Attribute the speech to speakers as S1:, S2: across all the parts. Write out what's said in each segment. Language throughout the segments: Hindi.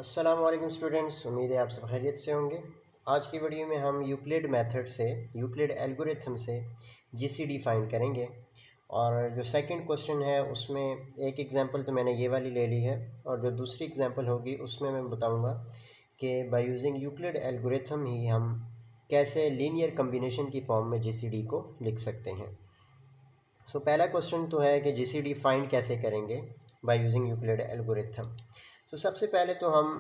S1: अस्सलाम वालेकुम स्टूडेंट्स, उम्मीद है आप सब खैरियत से होंगे। आज की वीडियो में हम यूक्लिड मेथड से, यूक्लिड एल्गोरिथम से जीसीडी फाइंड करेंगे। और जो सेकंड क्वेश्चन है उसमें एक एग्जांपल तो मैंने ये वाली ले ली है, और जो दूसरी एग्जांपल होगी उसमें मैं बताऊंगा कि बाय यूजिंग यूक्लिड एल्गोरिथम ही हम कैसे लीनियर कम्बिनेशन की फॉर्म में जीसीडी को लिख सकते हैं। पहला क्वेश्चन तो है कि जीसीडी फाइंड कैसे करेंगे बाय यूजिंग यूक्लिड एल्गोरिथम। तो सबसे पहले तो हम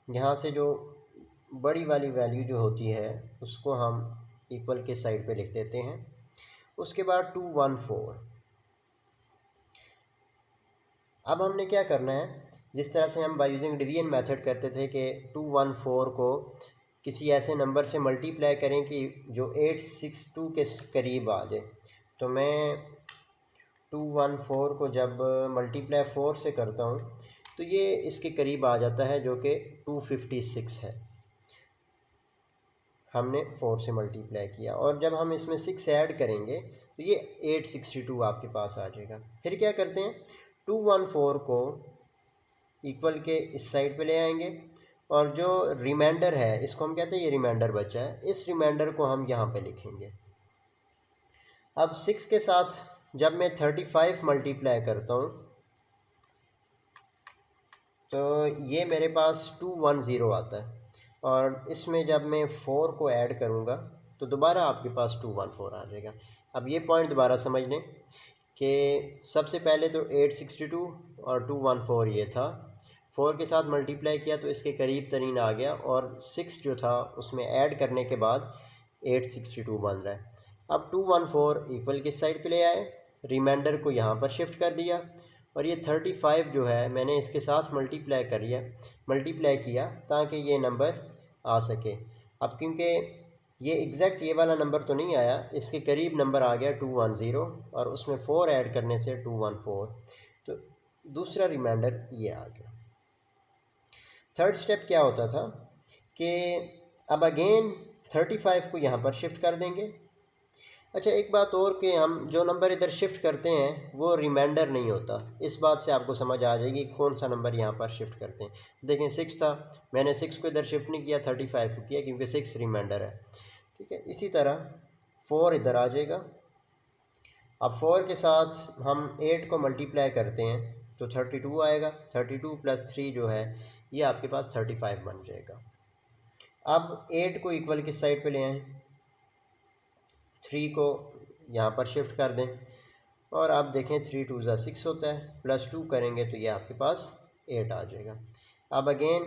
S1: यहाँ से जो बड़ी वाली वैल्यू जो होती है उसको हम इक्वल के साइड पे लिख देते हैं। उसके बाद 214। अब हमने क्या करना है, जिस तरह से हम बाय यूजिंग डिवीजन मेथड करते थे कि 214 को किसी ऐसे नंबर से मल्टीप्लाई करें कि जो 862 के करीब आ जाए। तो मैं 214 को जब मल्टीप्लाई 4 से करता हूँ तो ये इसके करीब आ जाता है, जो कि 256 है। हमने 4 से मल्टीप्लाई किया और जब हम इसमें 6 ऐड करेंगे तो ये 862 आपके पास आ जाएगा। फिर क्या करते हैं, 214 को इक्वल के इस साइड पे ले आएंगे और जो रिमाइंडर है इसको हम कहते हैं ये रिमाइंडर बचा है, इस रिमाइंडर को हम यहाँ पे लिखेंगे। अब 6 के साथ जब मैं 35 मल्टीप्लाई करता हूँ तो ये मेरे पास 210 आता है, और इसमें जब मैं 4 को ऐड करूँगा तो दोबारा आपके पास 214 आ जाएगा। अब ये पॉइंट दोबारा समझ लें कि सबसे पहले तो 862 और 214 ये था, 4 के साथ मल्टीप्लाई किया तो इसके करीब तरीन आ गया, और 6 जो था उसमें ऐड करने के बाद 862 बन रहा है। अब 214 इक्वल के साइड पे ले आए, रिमाइंडर को यहाँ पर शिफ्ट कर दिया, और ये 35 जो है मैंने इसके साथ मल्टीप्लाई किया ताकि ये नंबर आ सके। अब क्योंकि ये एग्जैक्ट ये वाला नंबर तो नहीं आया, इसके करीब नंबर आ गया 210, और उसमें 4 ऐड करने से 214, तो दूसरा रिमाइंडर ये आ गया। थर्ड स्टेप क्या होता था कि अब अगेन 35 को यहाँ पर शिफ्ट कर देंगे। अच्छा, एक बात और कि हम जो नंबर इधर शिफ्ट करते हैं वो रिमाइंडर नहीं होता। इस बात से आपको समझ आ जाएगी कौन सा नंबर यहाँ पर शिफ्ट करते हैं। देखें 6 था, मैंने 6 को इधर शिफ्ट नहीं किया, 35 को किया क्योंकि 6 रिमाइंडर है। ठीक है, इसी तरह 4 इधर आ जाएगा। अब 4 के साथ हम 8 को मल्टीप्लाई करते हैं तो 32 आएगा, 32 + 3 जो है ये आपके पास 35 बन जाएगा। अब 8 को इक्वल के साइड पे ले आएँ, 3 को यहाँ पर शिफ्ट कर दें, और आप देखें 3 2 ज़ा 6 होता है, +2 करेंगे तो ये आपके पास 8 आ जाएगा। अब अगेन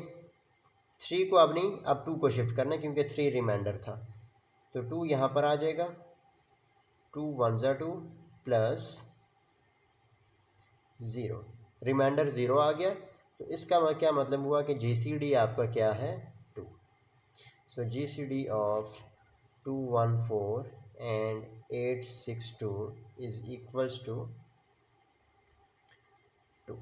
S1: 3 को अब नहीं, अब 2 को शिफ्ट करना क्योंकि 3 रिमाइंडर था, तो 2 यहाँ पर आ जाएगा, 2 1 ज़ा 2 + 0, रिमाइंडर 0 आ गया। तो इसका क्या मतलब हुआ कि जीसीडी आपका क्या है, 2। So GCD of 214 and 862 is equals to 2।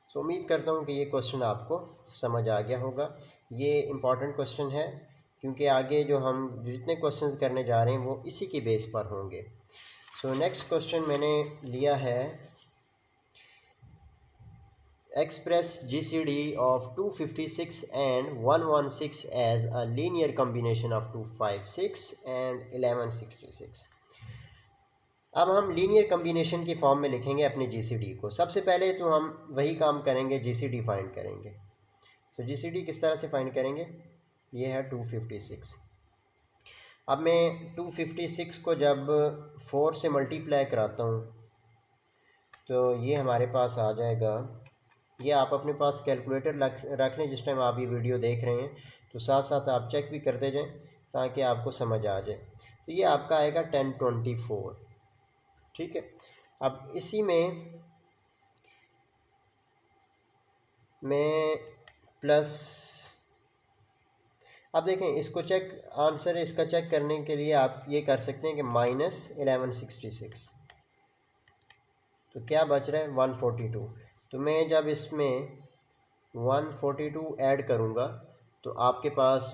S1: So उम्मीद करता हूँ कि ये क्वेश्चन आपको समझ आ गया होगा। ये इम्पॉर्टेंट क्वेश्चन है क्योंकि आगे जो हम जितने क्वेश्चंस करने जा रहे हैं वो इसी के बेस पर होंगे। सो नेक्स्ट क्वेश्चन मैंने लिया है, express GCD of 256 and 116 as a linear combination of 256 and 1166। अब हम लीनियर कम्बिनेशन की फॉर्म में लिखेंगे अपने जीसीडी को। सबसे पहले तो हम वही काम करेंगे, जीसीडी फाइंड करेंगे। तो जीसीडी किस तरह से फाइंड करेंगे, ये है 256। अब मैं 256 को जब 4 से मल्टीप्लाई कराता हूँ तो ये हमारे पास आ जाएगा, ये आप अपने पास कैलकुलेटर रख लें जिस टाइम आप ये वीडियो देख रहे हैं, तो साथ साथ आप चेक भी करते जाएं ताकि आपको समझ आ जाए। तो ये आपका आएगा 1024। ठीक है, अब इसी में मैं प्लस, अब देखें इसको चेक, आंसर इसका चेक करने के लिए आप ये कर सकते हैं कि -1166, तो क्या बच रहा है 142। तो मैं जब इसमें 142 ऐड करूँगा तो आपके पास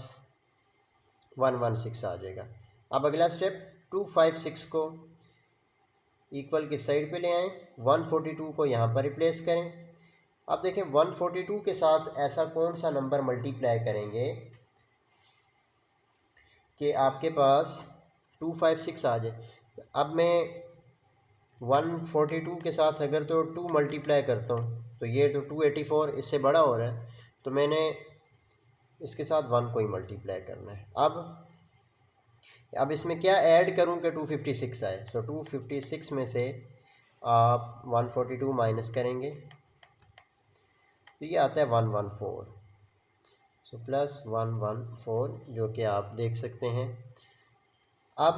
S1: 116 आ जाएगा। अब अगला स्टेप 256 को इक्वल की साइड पे ले आएँ, 142 को यहाँ पर रिप्लेस करें। अब देखें 142 के साथ ऐसा कौन सा नंबर मल्टीप्लाई करेंगे कि आपके पास 256 आ जाए। अब मैं 142 के साथ अगर तो 2 मल्टीप्लाई करता हूँ तो ये तो 284 इससे बड़ा हो रहा है, तो मैंने इसके साथ 1 को ही मल्टीप्लाई करना है। अब इसमें क्या ऐड करूँ कि 256 आए। तो 256 में से आप 142 माइनस करेंगे तो ये आता है 114। सो प्लस 114 जो कि आप देख सकते हैं। अब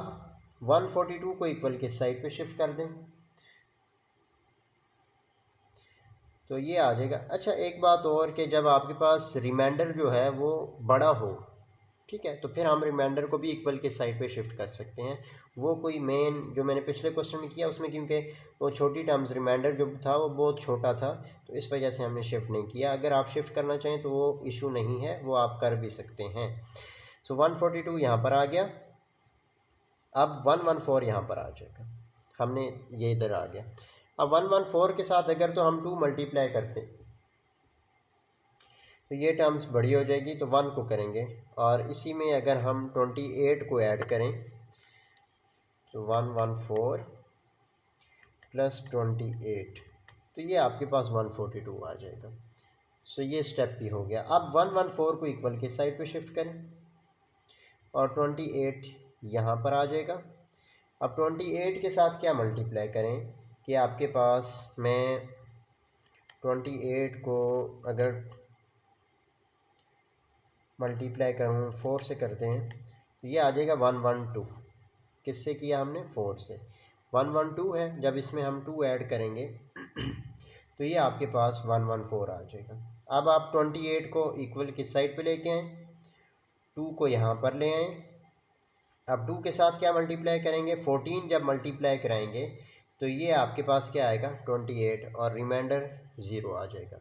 S1: 142 को इक्वल के साइड पे शिफ्ट कर दें तो ये आ जाएगा। अच्छा एक बात और कि जब आपके पास रिमाइंडर जो है वो बड़ा हो, ठीक है, तो फिर हम रिमाइंडर को भी इक्वल के साइड पे शिफ्ट कर सकते हैं। वो कोई मेन जो मैंने पिछले क्वेश्चन में किया उसमें, क्योंकि वो छोटी टर्म्स रिमाइंडर जो था वो बहुत छोटा था तो इस वजह से हमने शिफ्ट नहीं किया। अगर आप शिफ्ट करना चाहें तो वो इशू नहीं है, वो आप कर भी सकते हैं। सो 142 यहाँ पर आ गया। अब 114 यहाँ पर आ जाएगा, हमने ये इधर आ गया। अब 114 के साथ अगर तो हम 2 मल्टीप्लाई करते तो ये टर्म्स बड़ी हो जाएगी, तो 1 को करेंगे और इसी में अगर हम 28 को ऐड करें तो 114 प्लस 28 तो ये आपके पास 142 आ जाएगा। सो ये स्टेप भी हो गया। अब 114 को इक्वल के साइड पे शिफ्ट करें और 28 यहाँ पर आ जाएगा। अब 28 के साथ क्या मल्टीप्लाई करें कि आपके पास मैं 28 को अगर मल्टीप्लाई करूँ 4 से करते हैं तो ये आ जाएगा 112। किससे किया हमने? 4 से। 112 है, जब इसमें हम 2 ऐड करेंगे तो ये आपके पास 114 आ जाएगा। अब आप 28 को इक्वल की साइड पे लेके आएँ, 2 को यहाँ पर ले आएँ। अब 2 के साथ क्या मल्टीप्लाई करेंगे? 14 जब मल्टीप्लाई कराएंगे तो ये आपके पास क्या आएगा? 28 और रिमाइंडर 0 आ जाएगा।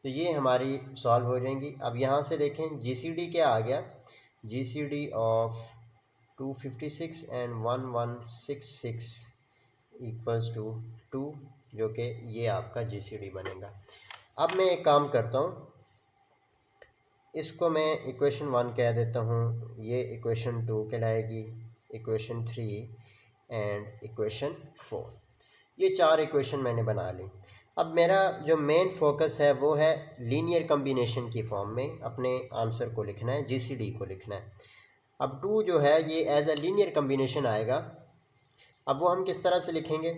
S1: तो ये हमारी सॉल्व हो जाएंगी। अब यहाँ से देखें जीसीडी क्या आ गया? GCD of 256 and 1166 equals to 2, जो कि ये आपका जीसीडी बनेगा। अब मैं एक काम करता हूँ, इसको मैं इक्वेशन 1 कह देता हूँ, ये इक्वेशन 2 कहलाएगी, इक्वेशन 3 एंड इक्वेशन 4। ये 4 इक्वेशन मैंने बना ली। अब मेरा जो मेन फोकस है वो है लीनियर कम्बिनेशन की फॉर्म में अपने आंसर को लिखना है, जीसीडी को लिखना है। अब 2 जो है ये एज अ लीनियर कम्बिनेशन आएगा। अब वो हम किस तरह से लिखेंगे?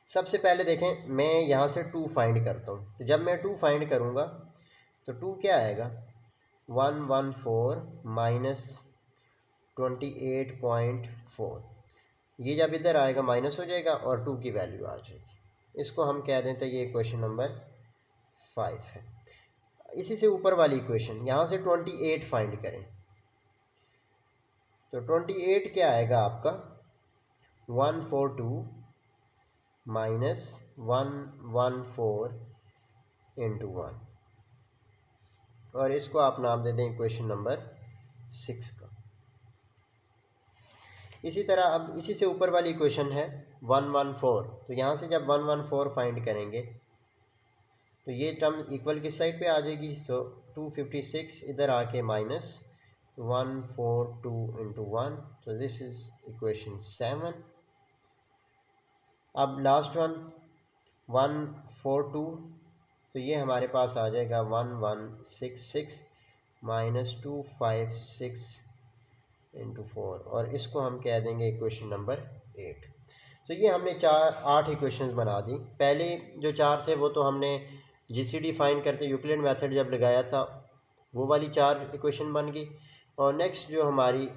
S1: सबसे पहले देखें, मैं यहाँ से 2 फाइंड करता हूँ। तो जब मैं 2 फाइंड करूँगा तो 2 क्या आएगा? 114 माइनस 28.4। ये जब इधर आएगा माइनस हो जाएगा और 2 की वैल्यू आ जाएगी। इसको हम कह देते हैं ये इक्वेशन नंबर 5 है। इसी से ऊपर वाली इक्वेशन, यहाँ से 28 फाइंड करें तो 28 क्या आएगा आपका? 142 माइनस 114 इंटू 1, और इसको आप नाम दे दें इक्वेशन नंबर 6 का। इसी तरह अब इसी से ऊपर वाली इक्वेशन है 114, तो यहाँ से जब 114 फाइंड करेंगे तो ये टर्म इक्वल की साइड पे आ जाएगी। तो 256 इधर आके माइनस 142 इंटू 1, तो दिस इज इक्वेशन 7। अब लास्ट वन 142, तो ये हमारे पास आ जाएगा 1166 माइनस 256 इंटू 4, और इसको हम कह देंगे इक्वेशन नंबर 8। तो ये हमने 8 इक्वेशंस बना दी। पहले जो 4 थे वो तो हमने जीसीडी फाइंड करके यूक्लिड मेथड जब लगाया था वो वाली 4 इक्वेशन बन गई, और नेक्स्ट जो हमारी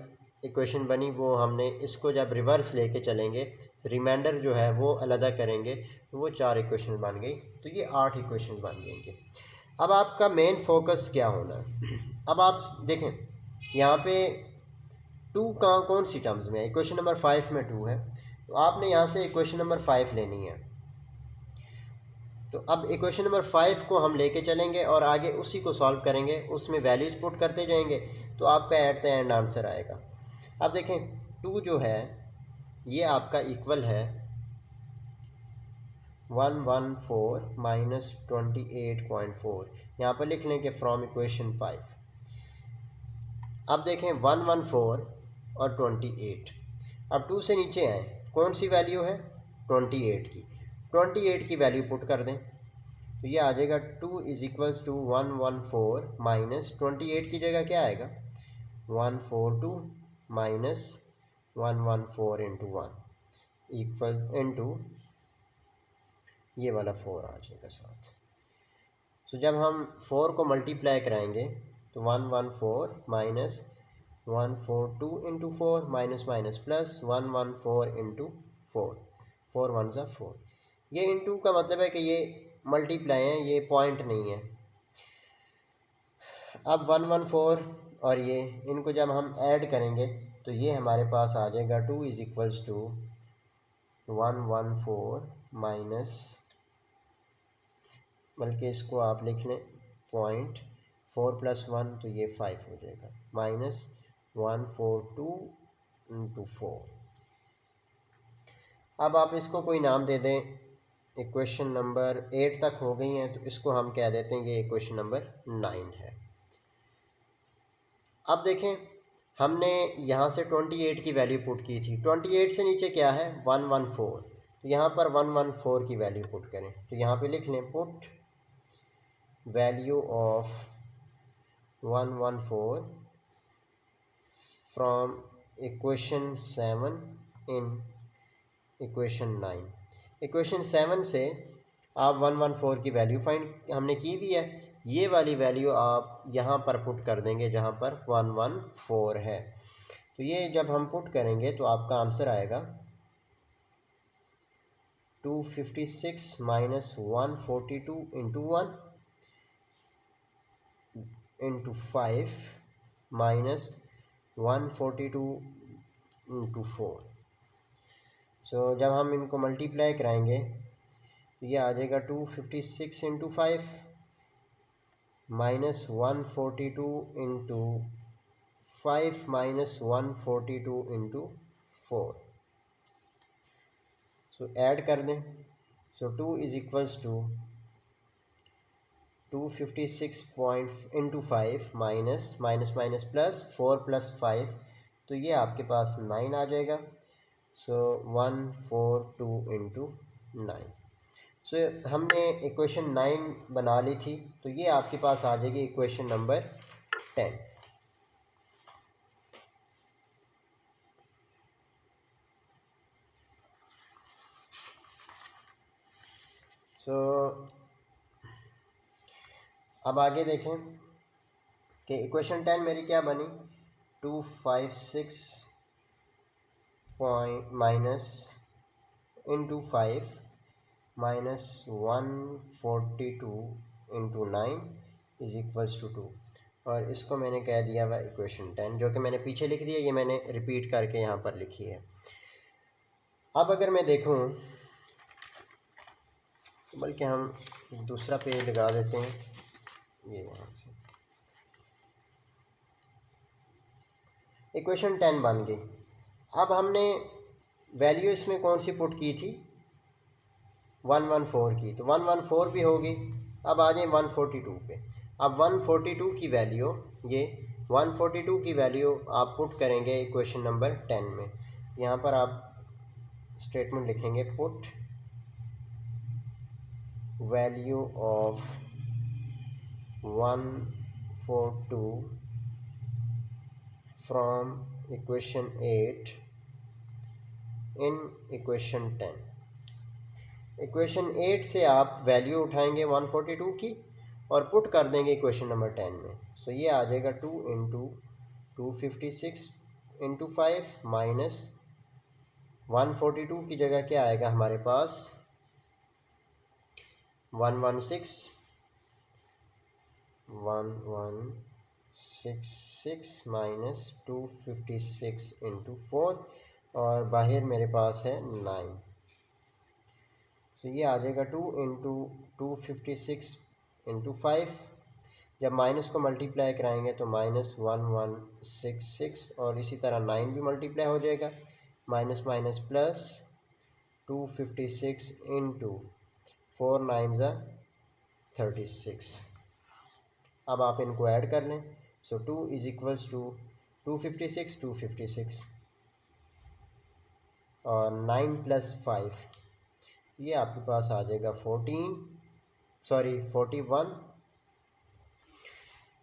S1: इक्वेशन बनी वो हमने इसको जब रिवर्स लेके चलेंगे, रिमाइंडर जो है वो अलग करेंगे, तो वो 4 इक्वेशन बन गई। तो ये 8 इक्वेशन बन जाएंगे। अब आपका मेन फोकस क्या होना है? अब आप देखें यहाँ पे 2 कहाँ कौन सी टर्म्स में है? इक्वेशन नंबर 5 में 2 है, तो आपने यहाँ से इक्वेशन नंबर 5 लेनी है। तो अब इक्वेशन नंबर 5 को हम लेके चलेंगे और आगे उसी को सॉल्व करेंगे, उसमें वैल्यूज़ पुट करते जाएंगे, तो आपका एट द एंड आंसर आएगा। अब देखें 2 जो है ये आपका इक्वल है 114 माइनस 28.4, यहाँ पर लिख लें कि फ्रॉम इक्वेशन 5। अब देखें 114 और 28, अब 2 से नीचे आए, कौन सी वैल्यू है 28 की, 28 की वैल्यू पुट कर दें तो ये आ जाएगा 2 इज इक्वल्स टू 114 माइनस 28 की जगह क्या आएगा 142 माइनस 114 इंटू 1 इक्वल इंटू ये वाला 4 आ जाएगा साथ। सो जब हम 4 को मल्टीप्लाई कराएंगे तो 114 minus 142 into 4 minus minus plus 114 into 4, 4 1 ज़ा 4। ये इंटू का मतलब है कि ये मल्टीप्लाई है, ये पॉइंट नहीं है। अब 114 और ये इनको जब हम ऐड करेंगे तो ये हमारे पास आ जाएगा 2 इज़ इक्वल्स टू 114 माइनस, बल्कि इसको आप लिख लें 0.4 प्लस 1 तो ये 5 हो जाएगा, माइनस 142 इंटू 4। अब आप इसको कोई नाम दे दें, इक्वेशन नंबर 8 तक हो गई हैं तो इसको हम कह देते हैं ये इक्वेशन नंबर 9 है। अब देखें हमने यहाँ से 28 की वैल्यू पुट की थी, 28 से नीचे क्या है 114, तो यहाँ पर 114 की वैल्यू पुट करें तो यहाँ पे लिख लें put value of 114 from equation 7 in equation 9। Equation 7 से आप 114 की वैल्यू फाइंड हमने की भी है, ये वाली वैल्यू आप यहाँ पर पुट कर देंगे जहाँ पर 114 है। तो ये जब हम पुट करेंगे तो आपका आंसर आएगा 256 minus 142 into 1 into 5 minus 142 into 4। सो जब हम इनको मल्टीप्लाई कराएंगे तो ये आ जाएगा 256 into 5 minus 142 into 5 minus 142 into 4। So add कर दें, so 2 is equals to 256 point into 5 minus minus minus plus 4 plus 5 तो ये आपके पास 9 आ जाएगा। सो 142 इंटू 9। सो हमने इक्वेशन 9 बना ली थी तो ये आपके पास आ जाएगी इक्वेशन नंबर 10। सो अब आगे देखें कि इक्वेशन 10 मेरी क्या बनी 256 point minus into 5 minus 142 into 9 is equals to 2, और इसको मैंने कह दिया हुआ इक्वेशन 10, जो कि मैंने पीछे लिख दिया, ये मैंने रिपीट करके यहाँ पर लिखी है। अब अगर मैं देखूँ, बल्कि हम दूसरा पेज लगा देते हैं, ये यहाँ से इक्वेशन 10 बन गई। अब हमने वैल्यू इसमें कौन सी पुट की थी 114 की, तो 114 भी होगी। अब आ जाए 142 पे। अब 142 की वैल्यू, ये 142 की वैल्यू आप पुट करेंगे इक्वेशन नंबर 10 में। यहाँ पर आप स्टेटमेंट लिखेंगे put value of 142 from equation 8 in equation 10। Equation 8 से आप वैल्यू उठाएंगे 142 की और पुट कर देंगे इक्वेशन नंबर 10 में। सो ये आ जाएगा 2 इंटू 256 इंटू 5 माइनस 142 की जगह क्या आएगा हमारे पास 166 माइनस 256 इंटू 4 और बाहर मेरे पास है 9। तो ये आ जाएगा 2 इंटू 256 इंटू 5। जब माइनस को मल्टीप्लाई कराएंगे तो माइनस 1166 और इसी तरह 9 भी मल्टीप्लाई हो जाएगा, माइनस माइनस प्लस 256 इंटू 4 9 36। अब आप इनको ऐड कर लें। सो 2 इज़ इक्वल्स टू 256 256 और 9 + 5 ये आपके पास आ जाएगा 41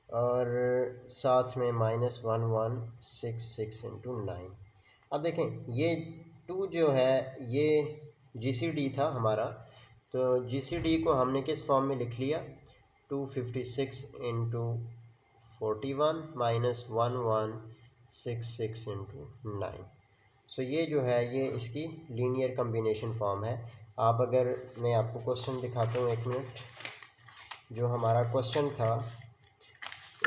S1: और साथ में -1166 × 9। अब देखें ये 2 जो है ये GCD था हमारा, तो GCD को हमने किस फॉर्म में लिख लिया, 256 × 41 -1166 × 9। सो ये जो है ये इसकी लीनियर कम्बिनेशन फॉर्म है। आप अगर मैं आपको क्वेश्चन दिखाता हूँ, एक मिनट। जो हमारा क्वेश्चन था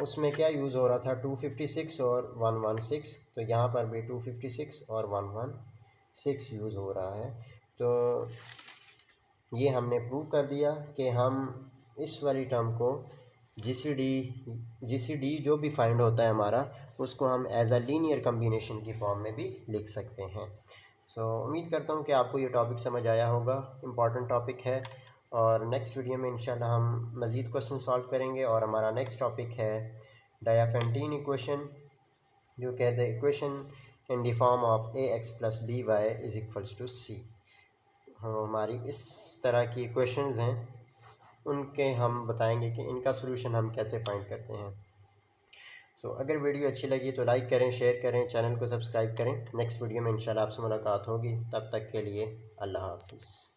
S1: उसमें क्या यूज़ हो रहा था, 256 और 116, तो यहाँ पर भी 256 और 116 यूज़ हो रहा है। तो ये हमने प्रूव कर दिया कि हम इस वाली टर्म को GCD जो भी फाइंड होता है हमारा, उसको हम एज अ लीनियर कम्बिनेशन की फॉर्म में भी लिख सकते हैं। सो उम्मीद करता हूँ कि आपको ये टॉपिक समझ आया होगा। इम्पॉर्टेंट टॉपिक है और नेक्स्ट वीडियो में इंशाल्लाह हम मज़ीद क्वेश्चन सॉल्व करेंगे। और हमारा नेक्स्ट टॉपिक है डायाफेंटीन इक्वेशन, जो कहते हैं equation in the form of AX + BY = C। हमारी इस तरह की इक्वेशंस हैं, उनके हम बताएंगे कि इनका सलूशन हम कैसे फाइंड करते हैं। सो अगर वीडियो अच्छी लगी तो लाइक करें, शेयर करें, चैनल को सब्सक्राइब करें। नेक्स्ट वीडियो में इंशाल्लाह आपसे मुलाकात होगी। तब तक के लिए अल्लाह हाफ़िज़।